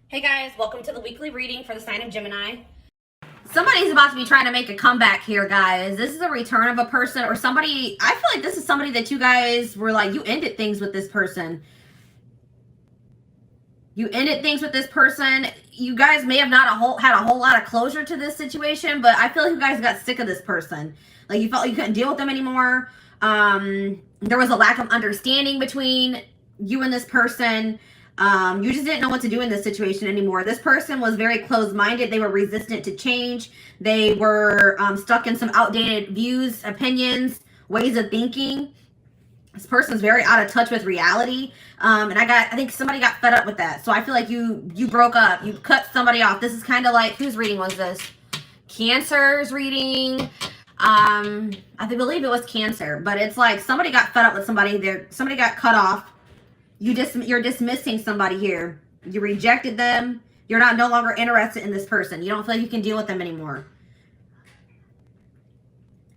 Hey guys, welcome to the weekly reading for the sign of Gemini. Somebody's about to be trying to make a comeback here, guys. This is a return of a person or somebody. I feel like this is somebody that you guys were like, you ended things with this person. You ended things with this person. You guys may have not had a whole lot of closure to this situation, but I feel like you guys got sick of this person. Like you felt like you couldn't deal with them anymore. There was a lack of understanding between you and this person. You just didn't know what to do in this situation anymore. This person was very closed-minded. They were resistant to change. They were stuck in some outdated views, opinions, ways of thinking. This person's very out of touch with reality. And I think somebody got fed up with that. So I feel like you broke up. You cut somebody off. This is kind of like, whose reading was this? Cancer's reading. I believe it was Cancer. But it's like somebody got fed up with somebody. Somebody got cut off. You're dismissing somebody here. You rejected them. You're no longer interested in this person. You don't feel like you can deal with them anymore.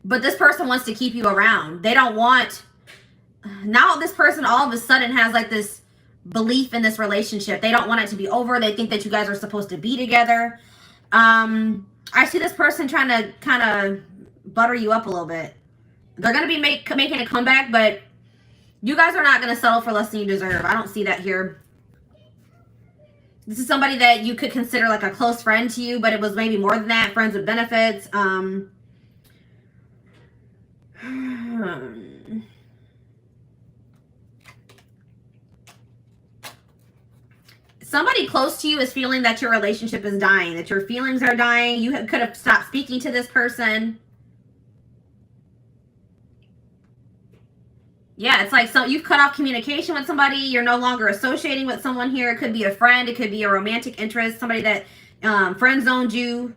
But this person wants to keep you around. They don't want... Now this person all of a sudden has like this belief in this relationship. They don't want it to be over. They think that you guys are supposed to be together. I see this person trying to kind of butter you up a little bit. They're going to be making a comeback, but you guys are not going to settle for less than you deserve. I don't see that here. This is somebody that you could consider like a close friend to you, but it was maybe more than that. Friends with benefits. Somebody close to you is feeling that your relationship is dying, that your feelings are dying. You could have stopped speaking to this person. Yeah, it's like you've cut off communication with somebody. You're no longer associating with someone here. It could be a friend. It could be a romantic interest. Somebody that friend zoned you.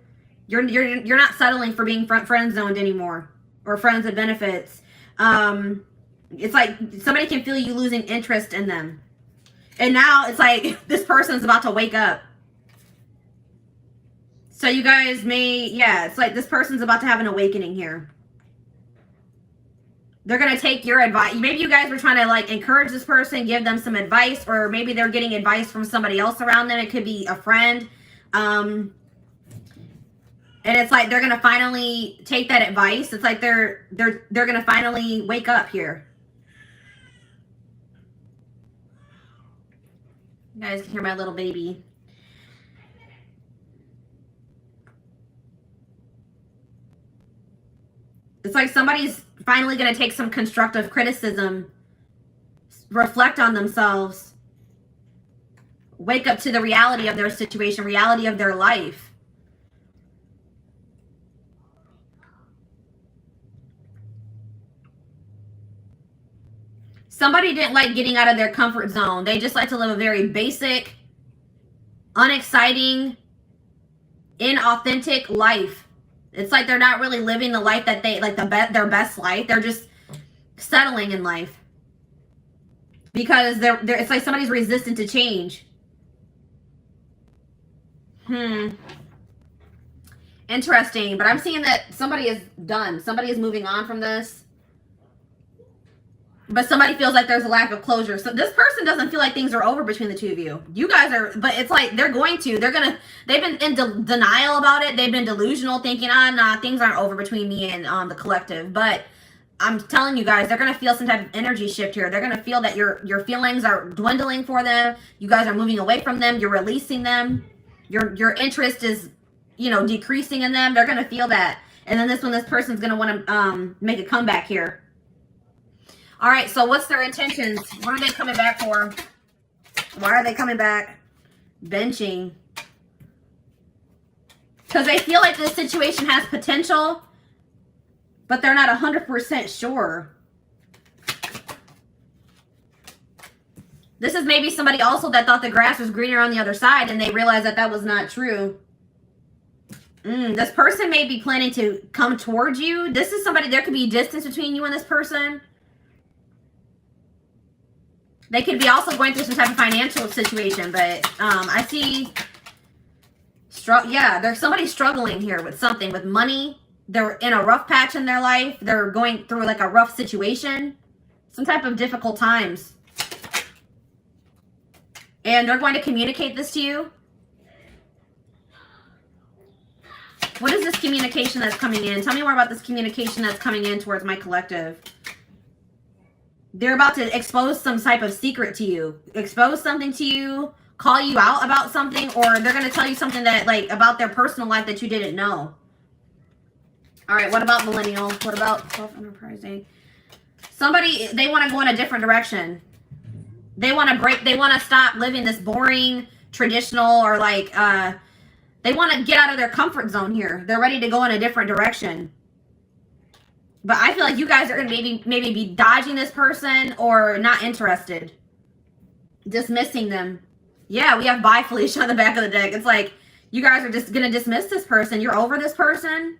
You're not settling for being friend zoned anymore, or friends with benefits. It's like somebody can feel you losing interest in them. And now it's like this person's about to wake up. So you guys may, yeah, it's like this person's about to have an awakening here. They're going to take your advice. Maybe you guys were trying to like encourage this person, give them some advice, or maybe they're getting advice from somebody else around them. It could be a friend. And it's like they're going to finally take that advice. It's like they're going to finally wake up here. You guys can hear my little baby. It's like somebody's finally going to take some constructive criticism, reflect on themselves, wake up to the reality of their situation, reality of their life. Somebody didn't like getting out of their comfort zone. They just like to live a very basic, unexciting, inauthentic life. It's like they're not really living the life that they like, their best life. They're just settling in life because it's like somebody's resistant to change. Interesting, but I'm seeing that somebody is done. Somebody is moving on from this. But somebody feels like there's a lack of closure. So this person doesn't feel like things are over between the two of you. You guys are, but it's like they've been in denial about it. They've been delusional, thinking, nah, things aren't over between me and the collective. But I'm telling you guys, they're going to feel some type of energy shift here. They're going to feel that your feelings are dwindling for them. You guys are moving away from them. You're releasing them. Your interest is, decreasing in them. They're going to feel that. And then this person's going to want to make a comeback here. All right, so what's their intentions? What are they coming back for? Why are they coming back? Benching. Because they feel like this situation has potential, but they're not 100% sure. This is maybe somebody also that thought the grass was greener on the other side, and they realized that was not true. This person may be planning to come towards you. This is somebody, there could be distance between you and this person. They could be also going through some type of financial situation, but I see, there's somebody struggling here with something, with money. They're in a rough patch in their life. They're going through like a rough situation, some type of difficult times. And they're going to communicate this to you. is this communication that's coming in? Tell me more about this communication that's coming in towards my collective. They're about to expose some type of secret to you. Expose something to you. Call you out about something. Or they're going to tell you something that, like, about their personal life that you didn't know. All right, what about millennial? What about self-enterprising? Somebody, they want to go in a different direction. They want to break, they want to stop living this boring, traditional, or like, they want to get out of their comfort zone here. They're ready to go in a different direction. But I feel like you guys are going to maybe be dodging this person or not interested. Dismissing them. Yeah, we have bye Felicia on the back of the deck. It's like, you guys are just going to dismiss this person. You're over this person.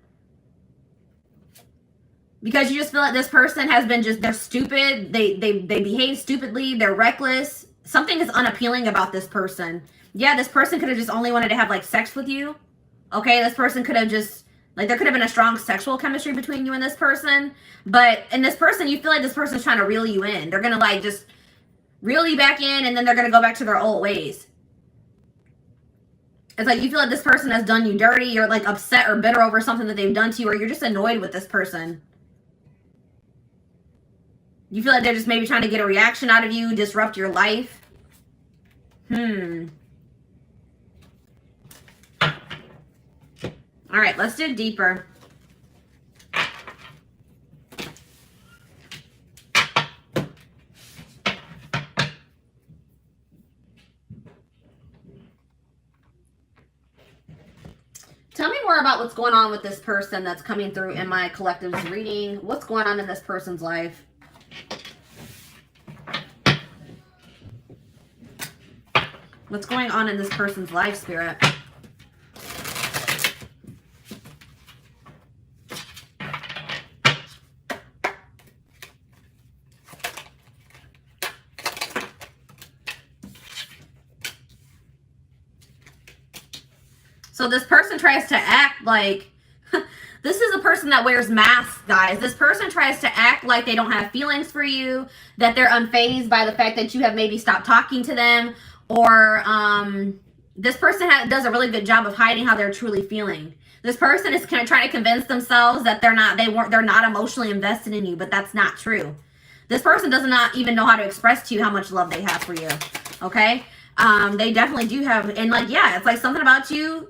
Because you just feel like this person has been just, they're stupid. They behave stupidly. They're reckless. Something is unappealing about this person. Yeah, this person could have just only wanted to have, like, sex with you. Okay, this person could have just, like, there could have been a strong sexual chemistry between you and this person. But in this person, you feel like this person's trying to reel you in. They're going to, like, just reel you back in, and then they're going to go back to their old ways. It's like you feel like this person has done you dirty. You're, like, upset or bitter over something that they've done to you, or you're just annoyed with this person. You feel like they're just maybe trying to get a reaction out of you, disrupt your life. All right, let's dig deeper. Tell me more about what's going on with this person that's coming through in my collective's reading. What's going on in this person's life? What's going on in this person's life, Spirit? So this person tries to act like, this is a person that wears masks, guys. This person tries to act like they don't have feelings for you, that they're unfazed by the fact that you have maybe stopped talking to them, or this person does a really good job of hiding how they're truly feeling. This person is kind of trying to convince themselves that they're not emotionally invested in you, but that's not true. This person does not even know how to express to you how much love they have for you. Okay? They definitely do have, and like, yeah, it's like something about you.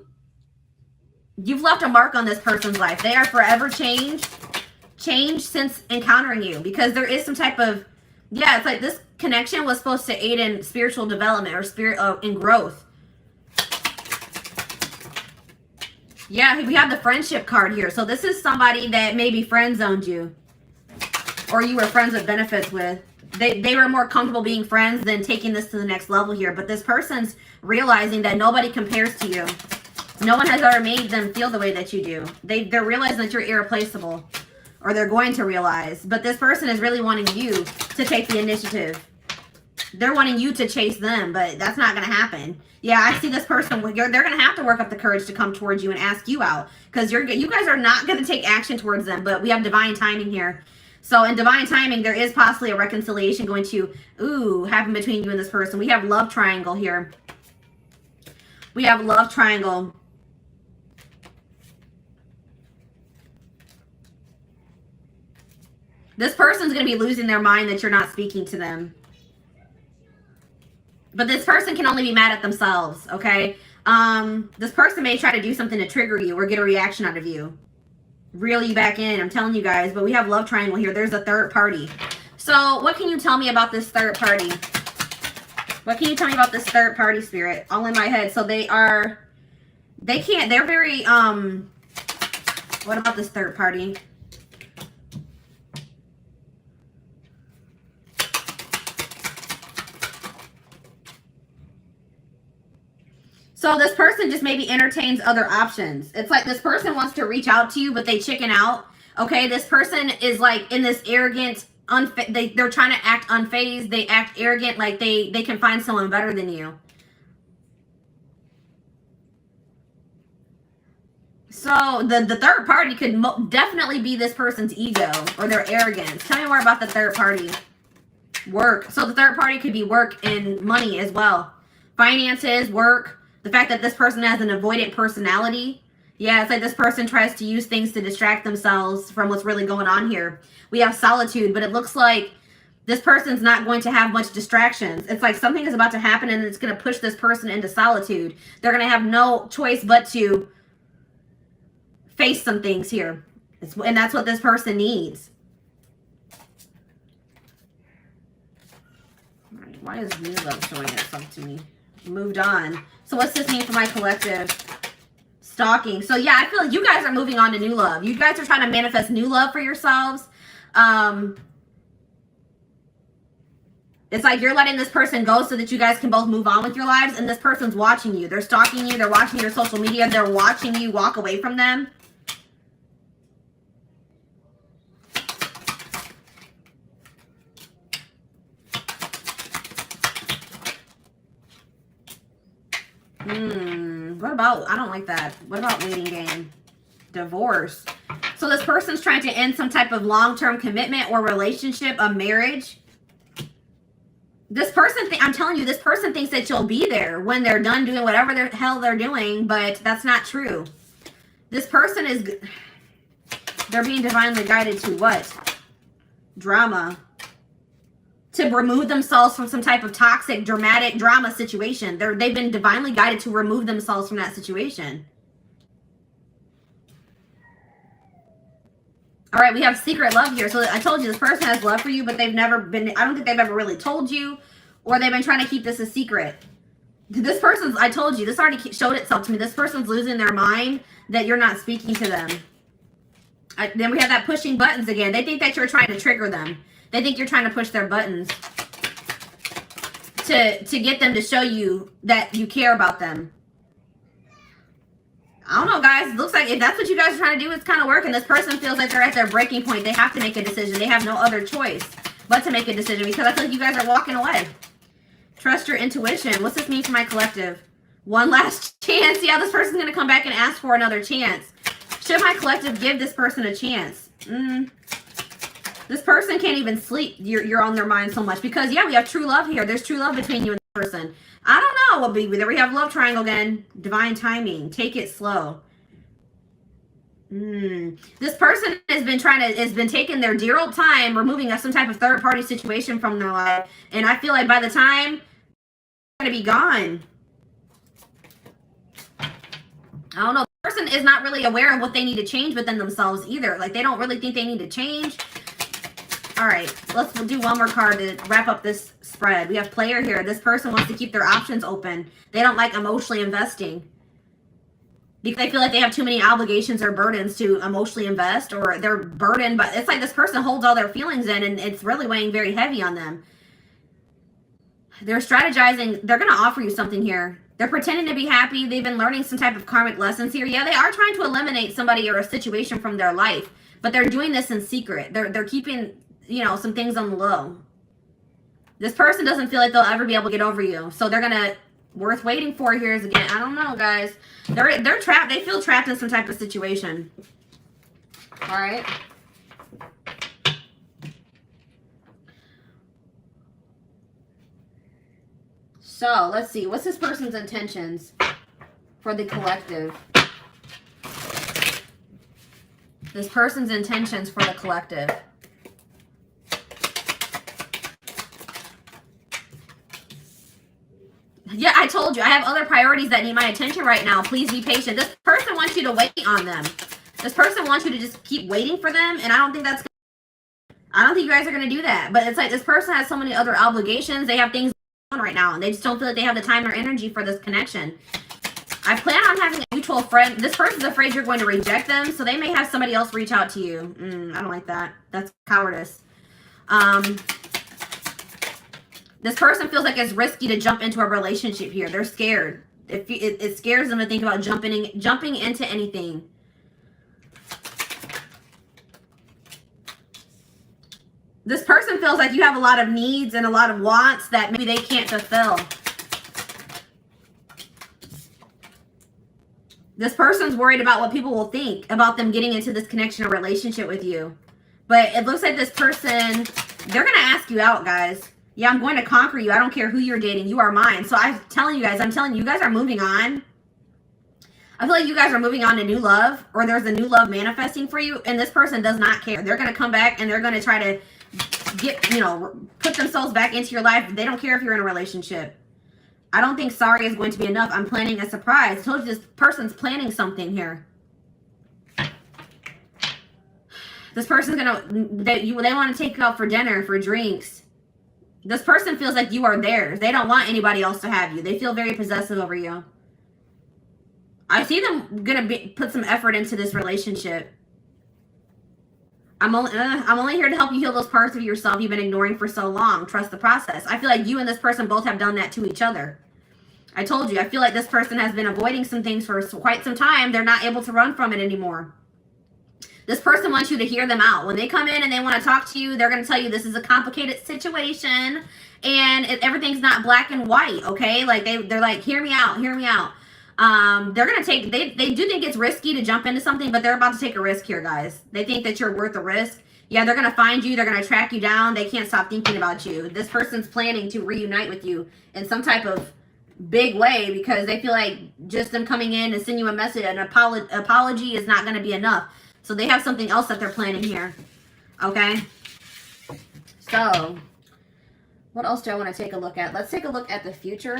You've left a mark on this person's life. They are forever changed since encountering you, because there is some type of, yeah, it's like this connection was supposed to aid in spiritual development or in growth. Yeah, we have the friendship card here. So this is somebody that maybe friend zoned you, or you were friends with benefits with. They were more comfortable being friends than taking this to the next level here. But this person's realizing that nobody compares to you. No one has ever made them feel the way that you do. They're realizing that you're irreplaceable, or they're going to realize. But this person is really wanting you to take the initiative. They're wanting you to chase them, but that's not going to happen. Yeah, I see this person. They're going to have to work up the courage to come towards you and ask you out, because you guys are not going to take action towards them. But we have divine timing here. So in divine timing, there is possibly a reconciliation going to happen between you and this person. We have love triangle here. We have love triangle. This person's going to be losing their mind that you're not speaking to them. But this person can only be mad at themselves, okay? This person may try to do something to trigger you or get a reaction out of you. Reel you back in, I'm telling you guys. But we have love triangle here. There's a third party. So what can you tell me about this third party? What can you tell me about this third party, Spirit? All in my head. So they're very, what about this third party? So this person just maybe entertains other options. It's like this person wants to reach out to you, but they chicken out. Okay, this person is like in this arrogant, they're trying to act unfazed. They act arrogant, like they can find someone better than you. So the third party could definitely be this person's ego or their arrogance. Tell me more about the third party. Work. So the third party could be work and money as well. Finances, work. The fact that this person has an avoidant personality. Yeah, it's like this person tries to use things to distract themselves from what's really going on here. We have solitude, but it looks like this person's not going to have much distractions. It's like something is about to happen and it's going to push this person into solitude. They're going to have no choice but to face some things here. And that's what this person needs. All right, why is new love showing itself to me? Moved on. So what's this mean for my collective? Stalking. So yeah, I feel like you guys are moving on to new love. You guys are trying to manifest new love for yourselves. It's like you're letting this person go so that you guys can both move on with your lives, and this person's watching you. They're stalking you. They're watching your social media. They're watching you walk away from them. What about, I don't like that. What about waiting game? Divorce. So this person's trying to end some type of long-term commitment or relationship, a marriage. This person, I'm telling you, this person thinks that you'll be there when they're done doing whatever the hell they're doing, but that's not true. This person is, they're being divinely guided to what? Drama. To remove themselves from some type of toxic, dramatic drama situation. They've been divinely guided to remove themselves from that situation. All right, we have secret love here. So I told you this person has love for you, but they've never been, I don't think they've ever really told you, or they've been trying to keep this a secret. This person's, I told you, this already showed itself to me. This person's losing their mind that you're not speaking to them. Then we have that pushing buttons again. They think that you're trying to trigger them. They think you're trying to push their buttons to get them to show you that you care about them. I don't know, guys. It looks like if that's what you guys are trying to do, it's kind of working. This person feels like they're at their breaking point. They have to make a decision. They have no other choice but to make a decision because I feel like you guys are walking away. Trust your intuition. What's this mean for my collective? One last chance. Yeah, this person's going to come back and ask for another chance. Should my collective give this person a chance? This person can't even sleep. You're on their mind so much because, yeah, we have true love here. There's true love between you and the person. I don't know what be there. We have love triangle again. Divine timing. Take it slow. This person has been taking their dear old time removing some type of third party situation from their life. And I feel like by the time they're going to be gone. I don't know. The person is not really aware of what they need to change within themselves either. Like they don't really think they need to change. All right, let's do one more card to wrap up this spread. We have player here. This person wants to keep their options open. They don't like emotionally investing because they feel like they have too many obligations or burdens to emotionally invest, or they're burdened. But it's like this person holds all their feelings in and it's really weighing very heavy on them. They're strategizing. They're going to offer you something here. They're pretending to be happy. They've been learning some type of karmic lessons here. Yeah, they are trying to eliminate somebody or a situation from their life, but they're doing this in secret. They're keeping, you know, some things on the low. This person doesn't feel like they'll ever be able to get over you. So they're going to, worth waiting for here is again, I don't know, guys. They're trapped. They feel trapped in some type of situation. All right. So let's see. What's this person's intentions for the collective? This person's intentions for the collective. Yeah, I told you. I have other priorities that need my attention right now. Please be patient. This person wants you to wait on them. This person wants you to just keep waiting for them, and I don't think that's I don't think you guys are going to do that. But it's like this person has so many other obligations. They have things going on right now, and they just don't feel like they have the time or energy for this connection. I plan on having a mutual friend. This person's afraid you're going to reject them, so they may have somebody else reach out to you. I don't like that. That's cowardice. This person feels like it's risky to jump into a relationship here. They're scared. It scares them to think about jumping into anything. This person feels like you have a lot of needs and a lot of wants that maybe they can't fulfill. This person's worried about what people will think about them getting into this connection or relationship with you. But it looks like this person, they're going to ask you out, guys. Yeah, I'm going to conquer you. I don't care who you're dating. You are mine. So I'm telling you guys are moving on. I feel like you guys are moving on to new love, or there's a new love manifesting for you, and this person does not care. They're going to come back and they're going to try to get, you know, put themselves back into your life. They don't care if you're in a relationship. I don't think sorry is going to be enough. I'm planning a surprise. I told you this person's planning something here. This person's they want to take you out for dinner, for drinks. This person feels like you are theirs. They don't want anybody else to have you. They feel very possessive over you. I see them put some effort into this relationship. I'm only here to help you heal those parts of yourself you've been ignoring for so long. Trust the process. I feel like you and this person both have done that to each other. I told you, I feel like this person has been avoiding some things for quite some time. They're not able to run from it anymore. This person wants you to hear them out. When they come in and they want to talk to you, they're going to tell you this is a complicated situation and everything's not black and white, okay? Like they're like, hear me out, hear me out. They're going to take, they do think it's risky to jump into something, but they're about to take a risk here, guys. They think that you're worth the risk. Yeah, they're going to find you. They're going to track you down. They can't stop thinking about you. This person's planning to reunite with you in some type of big way because they feel like just them coming in and sending you a message, an apology is not going to be enough. So they have something else that they're planning here. Okay? So, what else do I want to take a look at? Let's take a look at the future.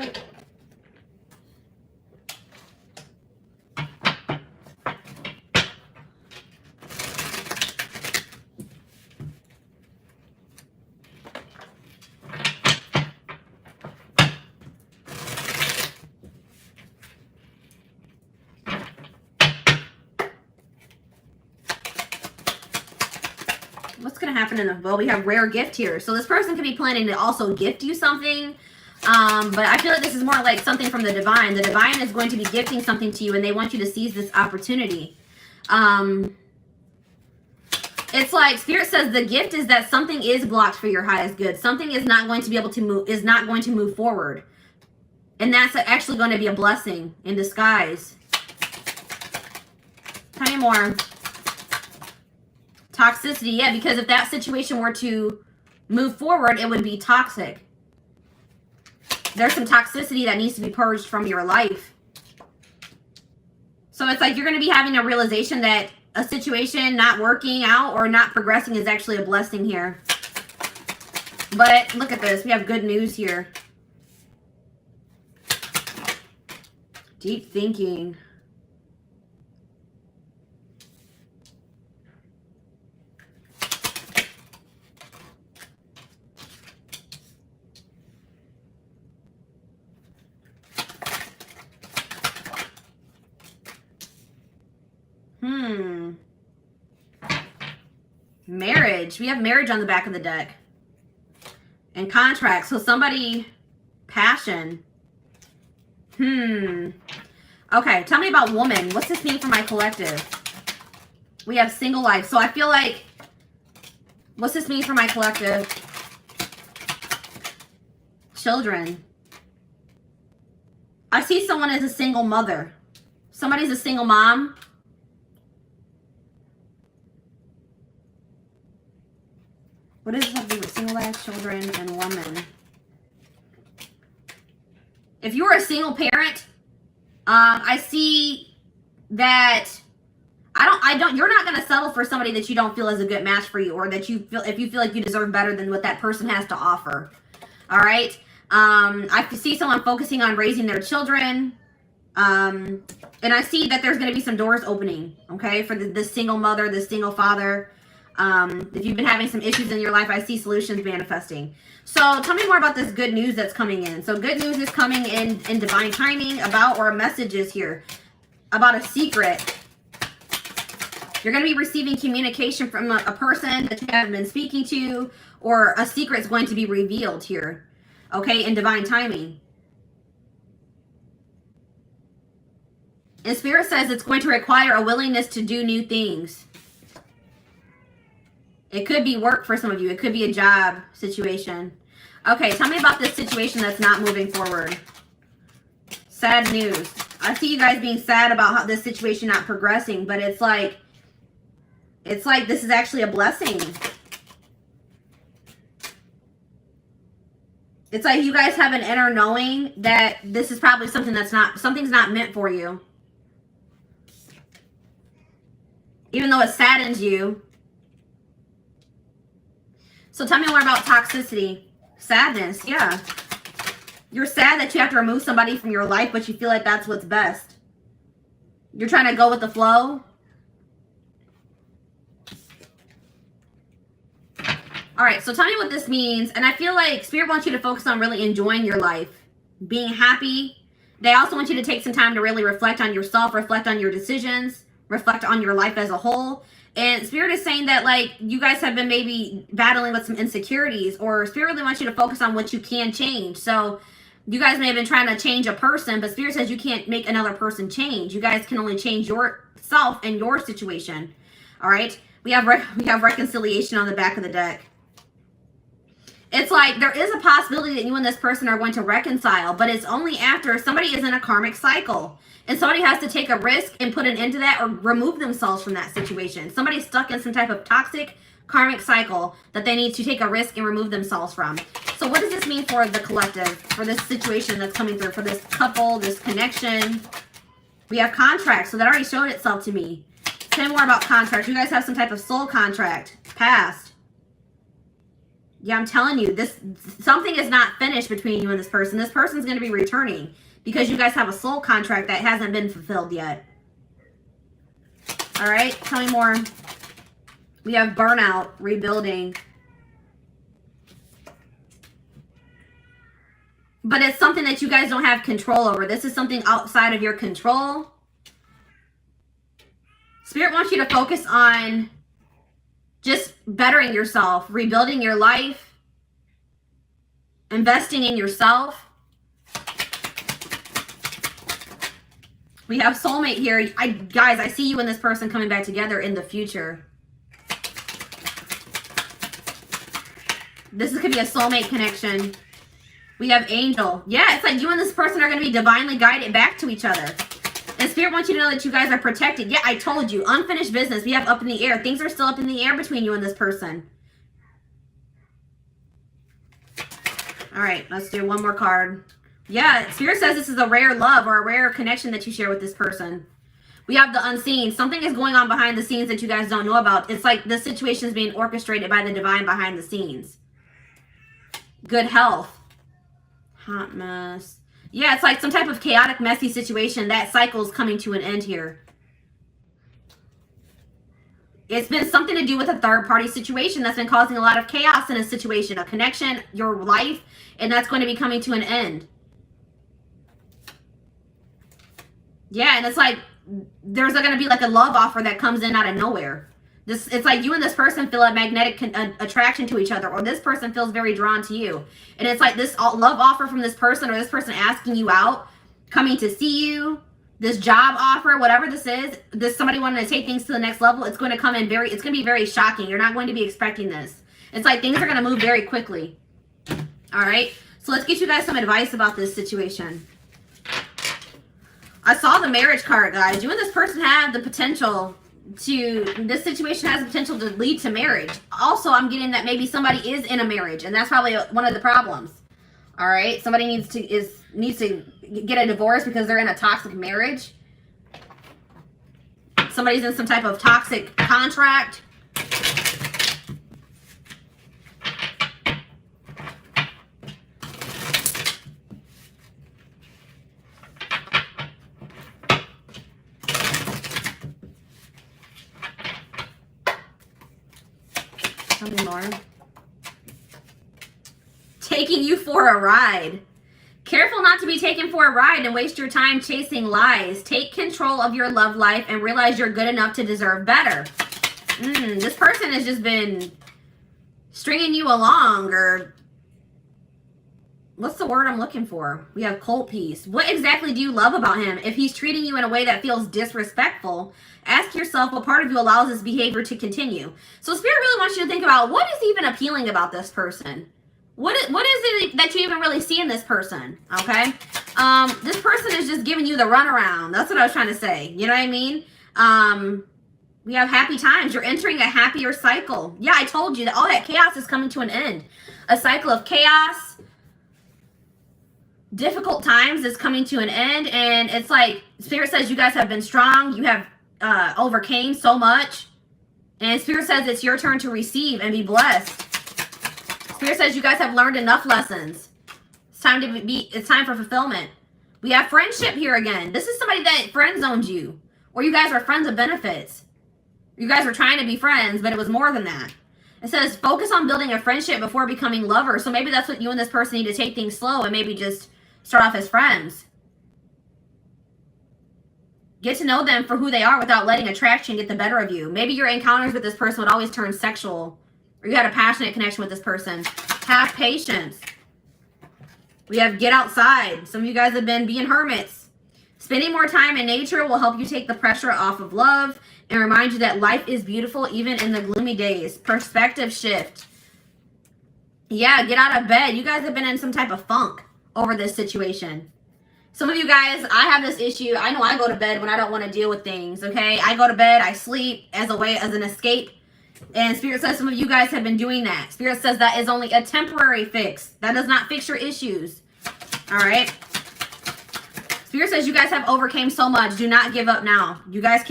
What's going to happen in the, well, we have rare gift here. So this person could be planning to also gift you something. But I feel like this is more like something from the divine. The divine is going to be gifting something to you and they want you to seize this opportunity. It's like Spirit says the gift is that something is blocked for your highest good. Something is not going to be able to move, is not going to move forward. And that's actually going to be a blessing in disguise. Tell me more. Toxicity, yeah, because if that situation were to move forward, it would be toxic. There's some toxicity that needs to be purged from your life. So it's like you're going to be having a realization that a situation not working out or not progressing is actually a blessing here. But look at this. We have good news here. Deep thinking. Marriage. We have marriage on the back of the deck. And contract. So somebody, passion. Okay, tell me about woman. What's this mean for my collective? We have single life. So I feel like, what's this mean for my collective? Children. I see someone as a single mother. Somebody's a single mom. What does this have to do with single life, children, and woman? If you're a single parent, I see that you're not going to settle for somebody that you don't feel is a good match for you, or that if you feel like you deserve better than what that person has to offer. All right. I see someone focusing on raising their children. And I see that there's going to be some doors opening, okay, for the single mother, the single father. If you've been having some issues in your life, I see solutions manifesting. So tell me more about this good news that's coming in. So good news is coming in divine timing about, or messages here about a secret. You're going to be receiving communication from a person that you haven't been speaking to, or a secret is going to be revealed here, okay, in divine timing. And Spirit says it's going to require a willingness to do new things. It could be work for some of you. It could be a job situation. Okay, tell me about this situation that's not moving forward. Sad news. I see you guys being sad about how this situation not progressing, but it's like this is actually a blessing. It's like you guys have an inner knowing that this is probably something something's not meant for you. even though it saddens you. So tell me more about toxicity. Sadness, yeah. You're sad that you have to remove somebody from your life, but you feel like that's what's best. You're trying to go with the flow. All right, so tell me what this means. And I feel like Spirit wants you to focus on really enjoying your life, being happy. They also want you to take some time to really reflect on yourself, reflect on your decisions, reflect on your life as a whole. And Spirit is saying that, like, you guys have been maybe battling with some insecurities, or Spirit really wants you to focus on what you can change. So you guys may have been trying to change a person, but Spirit says you can't make another person change. You guys can only change yourself and your situation. All right? We have reconciliation on the back of the deck. It's like there is a possibility that you and this person are going to reconcile, but it's only after somebody is in a karmic cycle. And somebody has to take a risk and put an end to that or remove themselves from that situation. Somebody's stuck in some type of toxic karmic cycle that they need to take a risk and remove themselves from. So what does this mean for the collective, for this situation that's coming through, for this couple, this connection? We have contracts, so that already showed itself to me. Tell me more about contracts. You guys have some type of soul contract, past. Yeah, I'm telling you, something is not finished between you and this person. This person's going to be returning because you guys have a soul contract that hasn't been fulfilled yet. All right, tell me more. We have burnout, rebuilding. But it's something that you guys don't have control over. This is something outside of your control. Spirit wants you to focus on just bettering yourself, rebuilding your life, investing in yourself. We have soulmate here. Guys, I see you and this person coming back together in the future. This could be a soulmate connection. We have angel. Yeah, it's like you and this person are going to be divinely guided back to each other. And Spirit wants you to know that you guys are protected. Yeah, I told you. Unfinished business. We have up in the air. Things are still up in the air between you and this person. All right, let's do one more card. Yeah, Spirit says this is a rare love or a rare connection that you share with this person. We have the unseen. Something is going on behind the scenes that you guys don't know about. It's like this situation is being orchestrated by the divine behind the scenes. Good health. Hot mess. Yeah, it's like some type of chaotic, messy situation. That cycle is coming to an end here. It's been something to do with a third-party situation that's been causing a lot of chaos in a situation, a connection, your life, and that's going to be coming to an end. Yeah, and it's like there's going to be like a love offer that comes in out of nowhere. It's like you and this person feel a magnetic attraction to each other, or this person feels very drawn to you. And it's like this love offer from this person, or this person asking you out, coming to see you, this job offer, whatever this is, somebody wanting to take things to the next level. It's going to come in it's going to be very shocking. You're not going to be expecting this. It's like things are going to move very quickly. All right. So let's get you guys some advice about this situation. I saw the marriage card, guys. You and this person have the potential this situation has the potential to lead to marriage. Also, I'm getting that maybe somebody is in a marriage, and that's probably one of the problems. All right, somebody needs to get a divorce because they're in a toxic marriage. Somebody's in some type of toxic contract. More. Taking you for a ride. Careful not to be taken for a ride and waste your time chasing lies. Take control of your love life and realize you're good enough to deserve better. This person has just been stringing you along, or what's the word I'm looking for? We have cold peace. What exactly do you love about him? If he's treating you in a way that feels disrespectful, ask yourself what part of you allows this behavior to continue. So Spirit really wants you to think about what is even appealing about this person. What is it that you even really see in this person? Okay. This person is just giving you the runaround. That's what I was trying to say. You know what I mean? We have happy times. You're entering a happier cycle. Yeah, I told you that all that chaos is coming to an end. A cycle of chaos, difficult times is coming to an end. And it's like Spirit says you guys have been strong. You have overcame so much. And Spirit says it's your turn to receive and be blessed. Spirit says you guys have learned enough lessons. It's time for fulfillment. We have friendship here again. This is somebody that friend zoned you. Or you guys are friends of benefits. You guys were trying to be friends, but it was more than that. It says focus on building a friendship before becoming lovers. So maybe that's what you and this person need to take things slow and maybe just start off as friends. Get to know them for who they are without letting attraction get the better of you. Maybe your encounters with this person would always turn sexual. Or you had a passionate connection with this person. Have patience. We have get outside. Some of you guys have been being hermits. Spending more time in nature will help you take the pressure off of love and remind you that life is beautiful even in the gloomy days. Perspective shift. Yeah, get out of bed. You guys have been in some type of funk over this situation. Some of you guys, I have this issue. I know I go to bed when I don't want to deal with things, okay? I go to bed, I sleep as an escape. And Spirit says some of you guys have been doing that. Spirit says that is only a temporary fix. That does not fix your issues. All right? Spirit says you guys have overcame so much. Do not give up now. You guys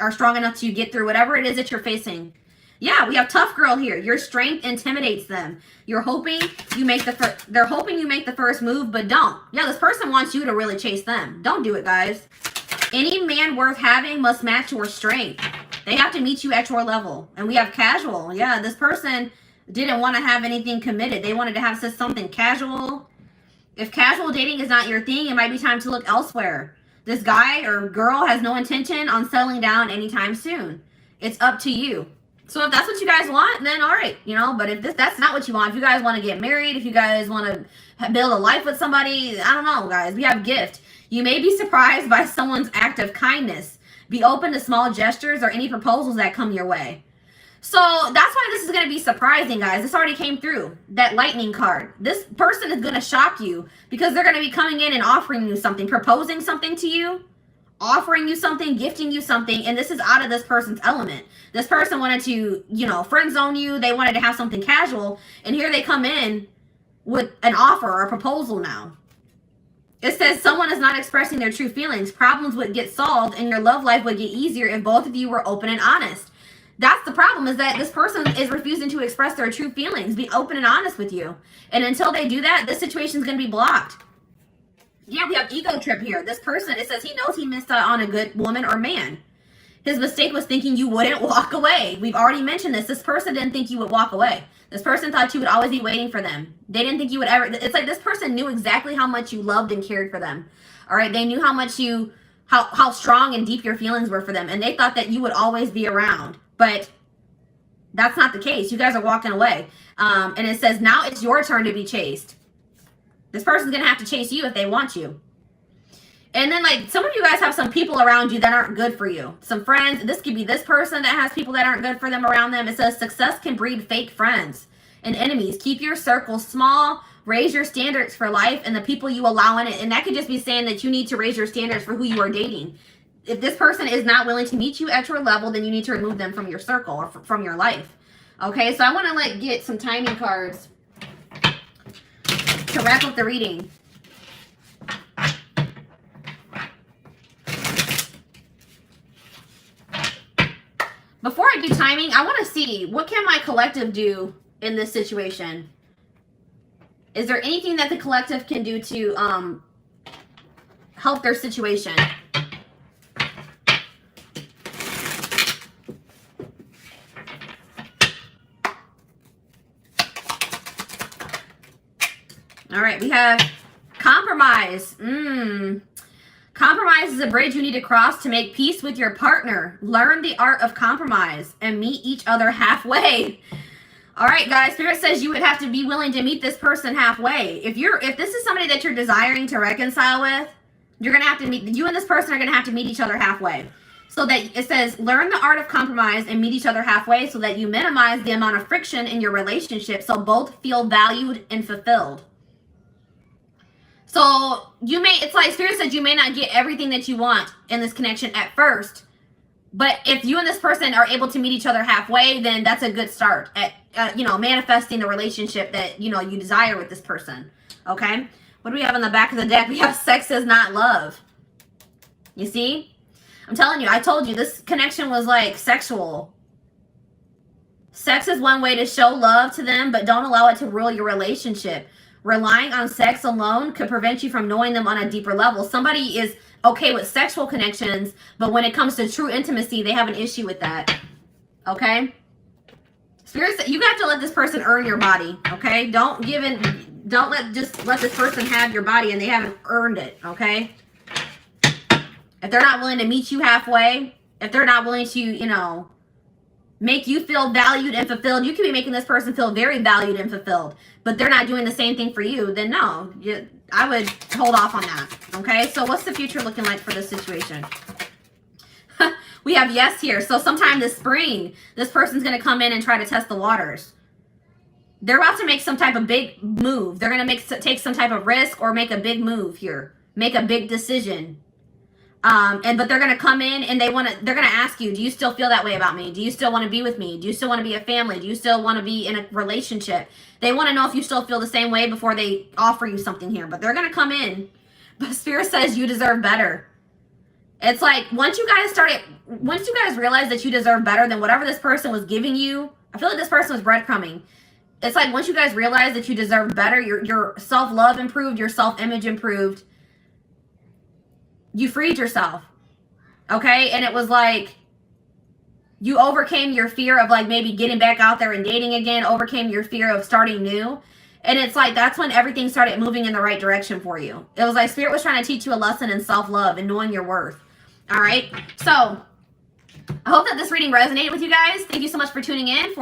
are strong enough to get through whatever it is that you're facing. Yeah, we have tough girl here. Your strength intimidates them. You're hoping you make they're hoping you make the first move, but don't. Yeah, this person wants you to really chase them. Don't do it, guys. Any man worth having must match your strength. They have to meet you at your level. And we have casual. Yeah, this person didn't want to have anything committed. They wanted to have something casual. If casual dating is not your thing, it might be time to look elsewhere. This guy or girl has no intention on settling down anytime soon. It's up to you. So if that's what you guys want, then all right, you know, but if that's not what you want, if you guys want to get married, if you guys want to build a life with somebody, I don't know, guys, we have gift. You may be surprised by someone's act of kindness. Be open to small gestures or any proposals that come your way. So that's why this is going to be surprising, guys. This already came through, that lightning card. This person is going to shock you because they're going to be coming in and offering you something, proposing something to you, offering you something, gifting you something, and this is out of this person's element. This person wanted to, you know, friend zone you. They wanted to have something casual, and here they come in with an offer or a proposal now. It says someone is not expressing their true feelings. Problems would get solved, and your love life would get easier if both of you were open and honest. That's the problem, is that this person is refusing to express their true feelings, be open and honest with you. And until they do that, this situation is going to be blocked. Yeah, we have ego trip here. This person, it says he knows he missed out on a good woman or man. His mistake was thinking you wouldn't walk away. We've already mentioned this. This person didn't think you would walk away. This person thought you would always be waiting for them. They didn't think you would ever. It's like this person knew exactly how much you loved and cared for them. All right, they knew how much how strong and deep your feelings were for them, and they thought that you would always be around. But that's not the case. You guys are walking away. And it says now it's your turn to be chased. This person's going to have to chase you if they want you. And then, like, some of you guys have some people around you that aren't good for you. Some friends. This could be this person that has people that aren't good for them around them. It says success can breed fake friends and enemies. Keep your circle small. Raise your standards for life and the people you allow in it. And that could just be saying that you need to raise your standards for who you are dating. If this person is not willing to meet you at your level, then you need to remove them from your circle or from your life. Okay, so I want to, like, get some timing cards to wrap up the reading. Before I do timing, I want to see, what can my collective do in this situation? Is there anything that the collective can do to help their situation? All right, we have compromise. Compromise is a bridge you need to cross to make peace with your partner. Learn the art of compromise and meet each other halfway. All right, guys, Spirit says you would have to be willing to meet this person halfway. If this is somebody that you're desiring to reconcile with, you're going to have to meet, you and this person are going to have to meet each other halfway. So that it says, learn the art of compromise and meet each other halfway so that you minimize the amount of friction in your relationship so both feel valued and fulfilled. So it's like Spirit said, you may not get everything that you want in this connection at first, but if you and this person are able to meet each other halfway, then that's a good start at, manifesting the relationship that, you desire with this person. Okay. What do we have on the back of the deck? We have sex is not love. You see? I'm telling you, I told you this connection was like sexual. Sex is one way to show love to them, but don't allow it to rule your relationship. Relying on sex alone could prevent you from knowing them on a deeper level. Somebody is okay with sexual connections, but when it comes to true intimacy, they have an issue with that. Okay? Spirit, you have to let this person earn your body. Okay? Don't let this person have your body and they haven't earned it. Okay? If they're not willing to meet you halfway, if they're not willing to, you know, make you feel valued and fulfilled, you could be making this person feel very valued and fulfilled, but they're not doing the same thing for you, then no, I would hold off on that. Okay, so what's the future looking like for this situation? We have yes here. So sometime this spring, this person's going to come in and try to test the waters. They're about to make some type of big move. They're going to take some type of risk or make a big move here, make a big decision. But they're going to come in and they're going to ask you, do you still feel that way about me? Do you still want to be with me? Do you still want to be a family? Do you still want to be in a relationship? They want to know if you still feel the same way before they offer you something here, but they're going to come in. But Spirit says you deserve better. It's like, once you guys realize that you deserve better than whatever this person was giving you, I feel like this person was breadcrumbing. It's like, once you guys realize that you deserve better, your self-love improved, your self-image improved, you freed yourself, okay? And it was like, you overcame your fear of like maybe getting back out there and dating again, overcame your fear of starting new. And it's like, that's when everything started moving in the right direction for you. It was like Spirit was trying to teach you a lesson in self-love and knowing your worth. All right? So I hope that this reading resonated with you guys. Thank you so much for tuning in.